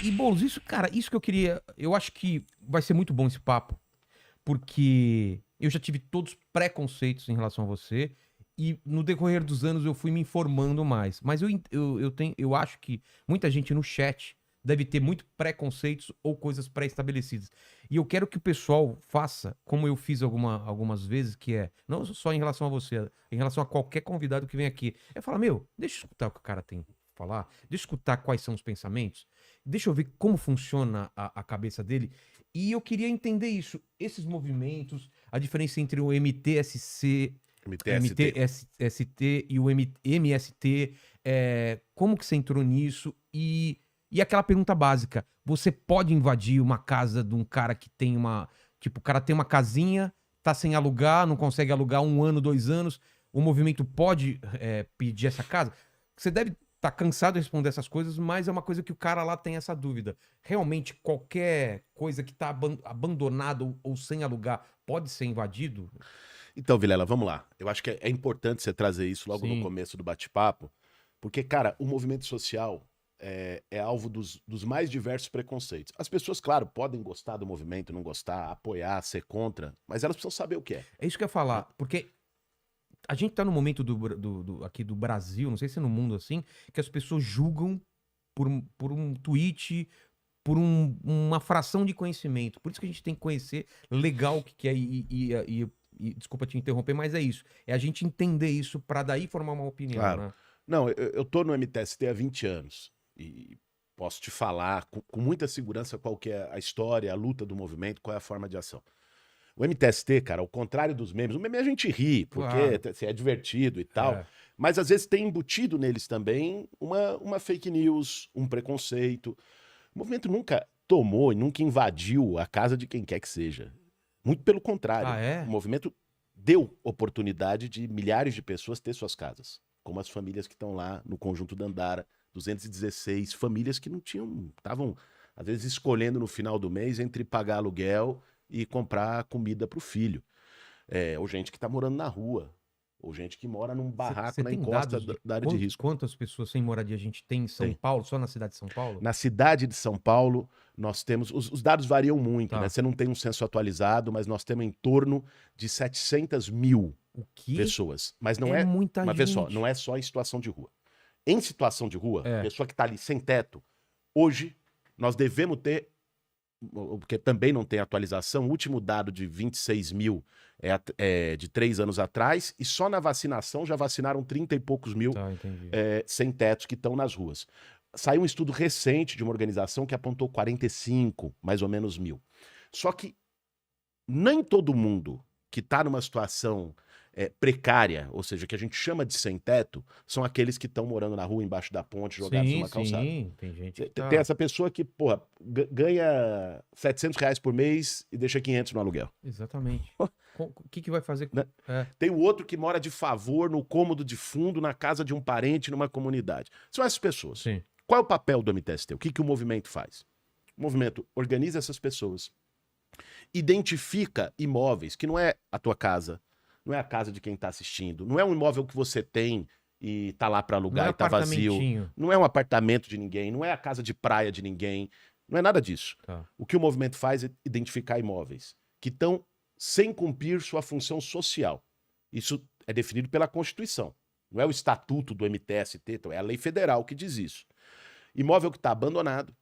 E Boulos, isso, cara, isso que eu queria. Eu acho que vai ser muito bom esse papo, porque eu já tive todos os preconceitos em relação a você, e no decorrer dos anos eu fui me informando mais. Mas eu acho que muita gente no chat deve ter muito preconceitos ou coisas pré-estabelecidas. E eu quero que o pessoal faça, como eu fiz algumas vezes, que é, não só em relação a você, em relação a qualquer convidado que vem aqui. É falar, meu, deixa eu escutar o que o cara tem pra falar, deixa eu escutar quais são os pensamentos, deixa eu ver como funciona a cabeça dele. E eu queria entender isso, esses movimentos, a diferença entre o MTSC, MTST. MTST e o MST, como que você entrou nisso? E aquela pergunta básica, você pode invadir uma casa de um cara que tem uma... Tipo, o cara tem uma casinha, tá sem alugar, não consegue alugar 1 ano, 2 anos, o movimento pode pedir essa casa? Você deve estar cansado de responder essas coisas, mas é uma coisa que o cara lá tem essa dúvida. Realmente, qualquer coisa que tá abandonado ou sem alugar pode ser invadido? Então, Vilela, vamos lá. Eu acho que é importante você trazer isso logo no Sim. começo do bate-papo, porque, cara, o movimento social é alvo dos mais diversos preconceitos. As pessoas, claro, podem gostar do movimento, não gostar, apoiar, ser contra, mas elas precisam saber o que é. É isso que eu ia Né? falar, porque a gente tá no momento aqui do Brasil, não sei se é no mundo assim, que as pessoas julgam por um tweet, por uma fração de conhecimento. Por isso que a gente tem que conhecer legal o que, que é. E desculpa te interromper, mas é isso. É a gente entender isso pra daí formar uma opinião, Claro. né? Não, eu tô no MTST há 20 anos e posso te falar com muita segurança qual que é a história, a luta do movimento, qual é a forma de ação. O MTST, cara, ao contrário dos memes, o meme a gente ri, porque Claro. assim, é divertido e tal, É. mas às vezes tem embutido neles também uma fake news, um preconceito. O movimento nunca tomou e nunca invadiu a casa de quem quer que seja. Muito pelo Ah, contrário, o é? movimento deu oportunidade de milhares de pessoas ter suas casas, como as famílias que estão lá no Conjunto Dandara, 216 famílias que não tinham, estavam às vezes escolhendo no final do mês entre pagar aluguel e comprar comida para o filho. Ou gente que está morando na rua, ou gente que mora num barraco Você na tem encosta dados de da área de risco. quantas pessoas sem moradia a gente tem em São Tem. Paulo, só na cidade de São Paulo? Na cidade de São Paulo, nós temos. Os dados variam muito, né? Tá. Você não tem um censo atualizado, mas nós temos em torno de 700 mil O que pessoas. Mas não é é. muita Mas vê só, não gente? é só em situação de rua. Em situação de rua, É. pessoa que está ali sem teto, hoje nós devemos ter, porque também não tem atualização, o último dado de 26 mil é de 3 anos atrás, e só na vacinação já vacinaram 30 e poucos mil Tá, entendi. sem tetos que estão nas ruas. Saiu um estudo recente de uma organização que apontou 45, mais ou menos, mil. Só que nem todo mundo que está numa situação precária, ou seja, que a gente chama de sem teto, são aqueles que estão morando na rua, embaixo da ponte, jogados Sim, numa calçada. sim. Tem gente que Tem tá. essa pessoa que, porra, ganha R$ 700 por mês e deixa 500 no aluguel. Exatamente. O que vai fazer com. Né? Tem o outro que mora de favor no cômodo de fundo, na casa de um parente, numa comunidade. São essas pessoas. Sim. Qual é o papel do MTST? O que o movimento faz? O movimento organiza essas pessoas, identifica imóveis, que não é a tua casa, não é a casa de quem está assistindo, não é um imóvel que você tem e tá lá para Não alugar é e tá vazio, apartamentinho. não é um apartamento de ninguém, não é a casa de praia de ninguém, não é nada disso. Tá. O que o movimento faz é identificar imóveis que estão sem cumprir sua função social. Isso é definido pela Constituição. Não é o estatuto do MTST, então é a lei federal que diz isso. Imóvel que está abandonado,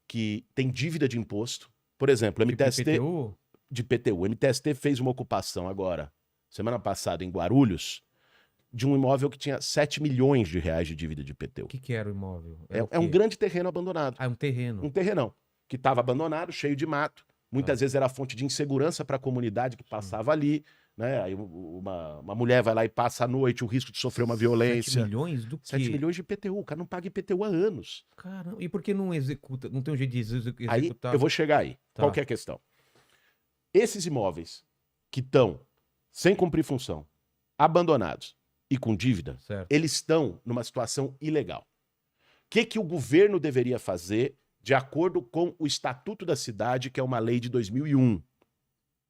que tem dívida de imposto. Por exemplo, o Tipo MTST IPTU? de PTU. O MTST fez uma ocupação agora, semana passada, em Guarulhos, de um imóvel que tinha 7 milhões de reais de dívida de O PTU. que era o imóvel? É, Era o é um quê? grande terreno abandonado. Ah, é um terreno. Um terrenão que estava abandonado, cheio de mato. Muitas vezes era fonte de insegurança para a comunidade que passava ali. Né? Aí uma mulher vai lá e passa a noite, o risco de sofrer uma 7 violência. milhões do 7 quê? milhões de IPTU. O cara não paga IPTU há anos. Caramba. E por que não executa? Não tem um jeito de Aí executar? eu vou chegar aí. Tá. Qual que é a questão? Esses imóveis que estão sem cumprir função, abandonados e com dívida, Certo. eles estão numa situação ilegal. O que o governo deveria fazer de acordo com o Estatuto da Cidade, que é uma lei de 2001?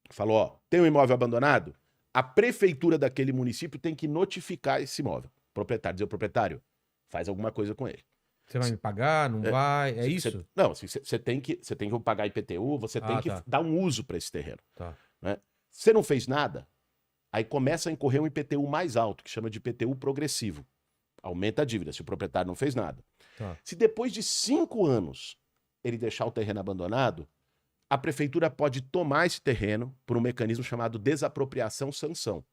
Falou, ó, tem um imóvel abandonado? A prefeitura daquele município tem que notificar esse imóvel. O proprietário, dizer o proprietário, faz alguma coisa com ele. Você vai me pagar? Não vai? É isso? Não, assim, você tem que pagar IPTU, você tem que tá. dar um uso para esse terreno. Tá. Né? Você não fez nada, aí começa a incorrer um IPTU mais alto, que chama de IPTU progressivo. Aumenta a dívida, se o proprietário não fez nada. Tá. Se depois de 5 anos ele deixar o terreno abandonado, a prefeitura pode tomar esse terreno por um mecanismo chamado desapropriação-sanção.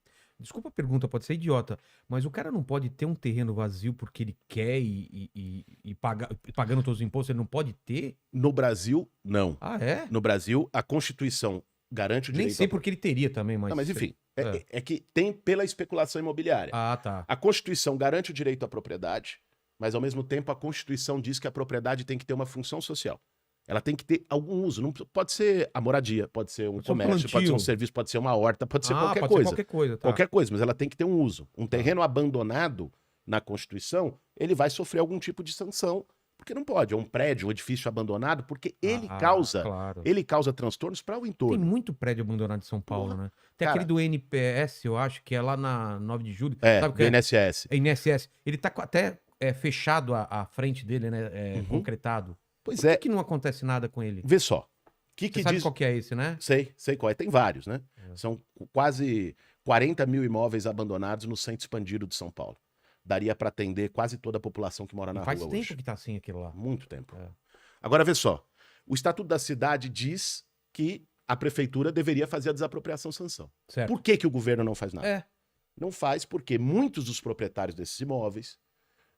Desculpa a pergunta, pode ser idiota, mas o cara não pode ter um terreno vazio porque ele quer e pagando todos os impostos, ele não pode ter? No Brasil, não. Ah, é? No Brasil, a Constituição garante o direito... Nem sei porque ele teria também, mas... Não, mas enfim, é que tem pela especulação imobiliária. Ah, tá. A Constituição garante o direito à propriedade, mas ao mesmo tempo a Constituição diz que a propriedade tem que ter uma função social. Ela tem que ter algum uso. Não pode ser a moradia, pode ser um comércio, pode ser um serviço, pode ser uma horta, pode ser qualquer pode coisa. Ser qualquer coisa, tá. Qualquer coisa, mas ela tem que ter um uso. Um terreno abandonado na Constituição, ele vai sofrer algum tipo de sanção, porque não pode. É um prédio, um edifício abandonado, porque ele causa transtornos para o entorno. Tem muito prédio abandonado em São Paulo, né? Tem Cara, aquele do NPS, eu acho, que é lá na 9 de julho. Sabe do INSS. É INSS. Ele tá até fechado a frente dele, né? Concretado. Pois Por que não acontece nada com ele? Vê só. Você sabe qual que é esse, né? Sei qual é. Tem vários, né? São quase 40 mil imóveis abandonados no centro expandido de São Paulo. Daria para atender quase toda a população que mora na rua hoje. Faz tempo que tá assim aquilo lá. Muito tempo. Agora, vê só. O Estatuto da Cidade diz que a prefeitura deveria fazer a desapropriação-sanção. Certo. Por que o governo não faz nada? Não faz porque muitos dos proprietários desses imóveis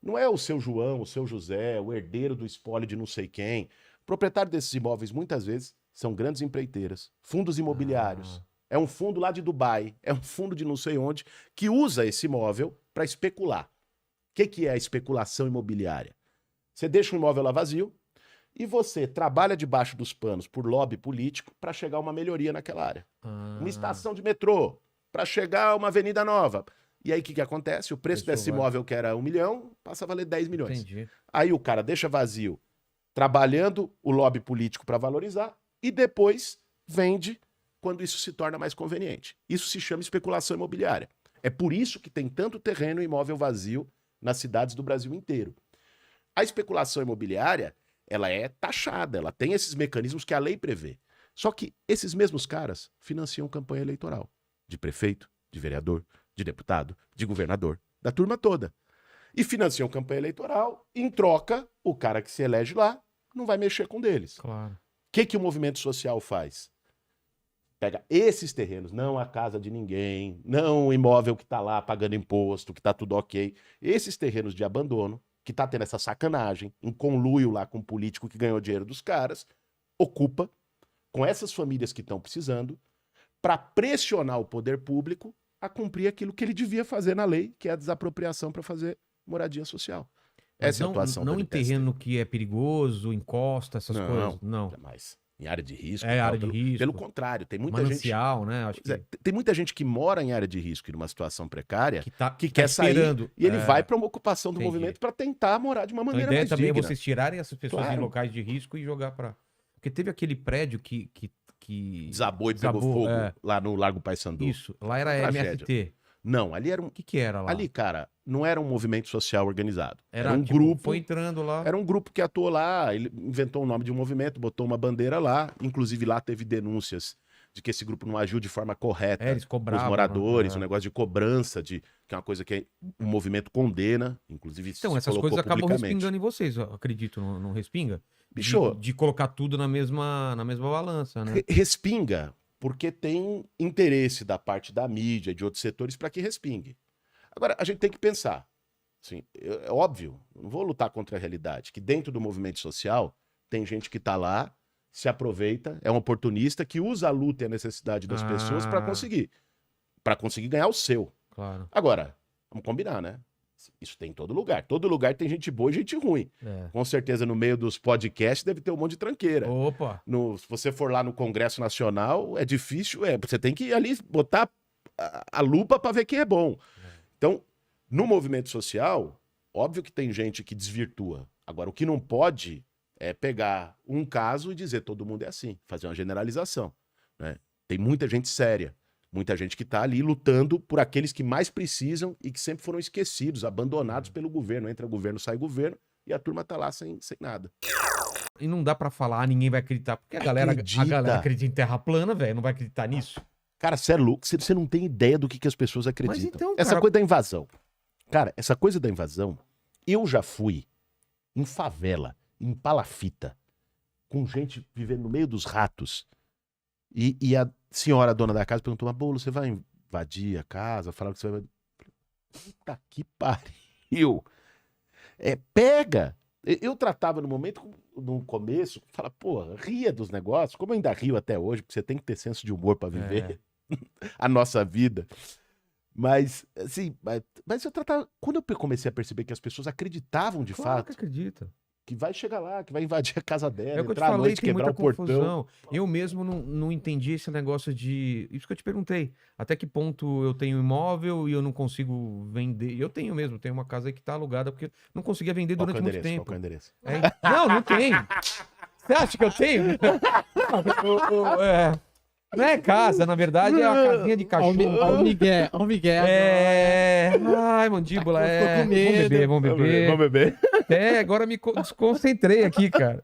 não é o seu João, o seu José, o herdeiro do espólio de não sei quem. O proprietário desses imóveis, muitas vezes, são grandes empreiteiras, fundos imobiliários. É um fundo lá de Dubai, é um fundo de não sei onde, que usa esse imóvel para especular. O que é a especulação imobiliária? Você deixa um imóvel lá vazio e você trabalha debaixo dos panos por lobby político para chegar a uma melhoria naquela área. Uma estação de metrô, para chegar a uma avenida nova. E aí o que acontece? O preço desse imóvel, que era 1 milhão, passa a valer 10 milhões. Entendi. Aí o cara deixa vazio, trabalhando o lobby político para valorizar, e depois vende quando isso se torna mais conveniente. Isso se chama especulação imobiliária. É por isso que tem tanto terreno e imóvel vazio nas cidades do Brasil inteiro. A especulação imobiliária, ela é taxada, ela tem esses mecanismos que a lei prevê. Só que esses mesmos caras financiam campanha eleitoral de prefeito, de vereador, de deputado, de governador, da turma toda. E financiam campanha eleitoral, em troca, o cara que se elege lá não vai mexer com deles. Claro. O que o movimento social faz? Pega esses terrenos, não a casa de ninguém, não o imóvel que está lá pagando imposto, que está tudo ok. Esses terrenos de abandono, que está tendo essa sacanagem, em conluio lá com o político que ganhou dinheiro dos caras, ocupa com essas famílias que estão precisando para pressionar o poder público a cumprir aquilo que ele devia fazer na lei, que é a desapropriação para fazer moradia social. Essa é a atuação não em terreno que é perigoso, encosta, essas coisas. Não. Jamais. Em área de risco. Área de risco. Pelo contrário, tem muita Manancial, gente... né? Acho que... Tem muita gente que mora em área de risco e numa situação precária que tá quer sair e ele vai para uma ocupação do Entendi. movimento para tentar morar de uma maneira mais digna. A ideia também é vocês tirarem essas pessoas Claro. em locais de risco e jogar para... Porque teve aquele prédio que Desabou e pegou fogo lá no Largo Paissandu. Isso, lá era MST. Não, ali era um... O que era lá? Ali, cara, não era um movimento social organizado. Era um tipo, grupo... Foi entrando lá. Era um grupo que atuou lá, ele inventou o nome de um movimento, botou uma bandeira lá, inclusive lá teve denúncias de que esse grupo não agiu de forma correta eles cobravam, com os moradores, né? um negócio de cobrança, que é uma coisa que o movimento condena, inclusive Então, essas coisas acabam respingando em vocês, eu acredito, não respinga? Bicho, de colocar tudo na mesma balança, né? Respinga, porque tem interesse da parte da mídia, de outros setores, para que respingue. Agora, a gente tem que pensar, assim, é óbvio, não vou lutar contra a realidade, que dentro do movimento social tem gente que está lá, se aproveita, é um oportunista que usa a luta e a necessidade das pessoas para conseguir ganhar o seu. Claro. Agora, vamos combinar, né? Isso tem em todo lugar. Todo lugar tem gente boa e gente ruim. Com certeza, no meio dos podcasts deve ter um monte de tranqueira. Opa! Se você for lá no Congresso Nacional, é difícil. Você tem que ir ali botar a lupa para ver quem é bom. Então, no movimento social, óbvio que tem gente que desvirtua. Agora, o que não pode é pegar um caso e dizer todo mundo é assim, fazer uma generalização, né? Tem muita gente séria. Muita gente que está ali lutando por aqueles que mais precisam e que sempre foram esquecidos, abandonados pelo governo. Entra governo, sai governo, e a turma tá lá sem nada. E não dá pra falar, ninguém vai acreditar. Porque a galera acredita em terra plana, velho. Não vai acreditar nisso. Cara, você é louco. Você não tem ideia do que as pessoas acreditam. Mas então, essa cara... coisa da invasão. Cara, essa coisa da invasão, eu já fui em favela, em palafita, com gente vivendo no meio dos ratos. E a senhora, a dona da casa, perguntou, mas Bolo, você vai invadir a casa? Falaram que você vai... Puta que pariu. Pega. Eu tratava no momento, no começo, falava, porra, ria dos negócios, como eu ainda rio até hoje, porque você tem que ter senso de humor pra viver a nossa vida. Mas, assim, mas eu tratava... Quando eu comecei a perceber que as pessoas acreditavam de Claro fato... que acredita. Que vai chegar lá, que vai invadir a casa dela, É o que eu te entrar à falei, noite, tem quebrar muita o portão. confusão. Eu mesmo não entendi esse negócio de... Isso que eu te perguntei. Até que ponto eu tenho imóvel e eu não consigo vender? Eu tenho mesmo, tenho uma casa aí que tá alugada porque não conseguia vender Qual que é durante o muito endereço? tempo. Qual que é o endereço? Não tem. Você acha que eu tenho? Não é casa, na verdade é uma casinha de cachorro. Ó o Miguel, ó o Miguel. Ai, mandíbula, Ficou com medo. Vamos beber. Vamos beber? Agora me desconcentrei aqui, cara.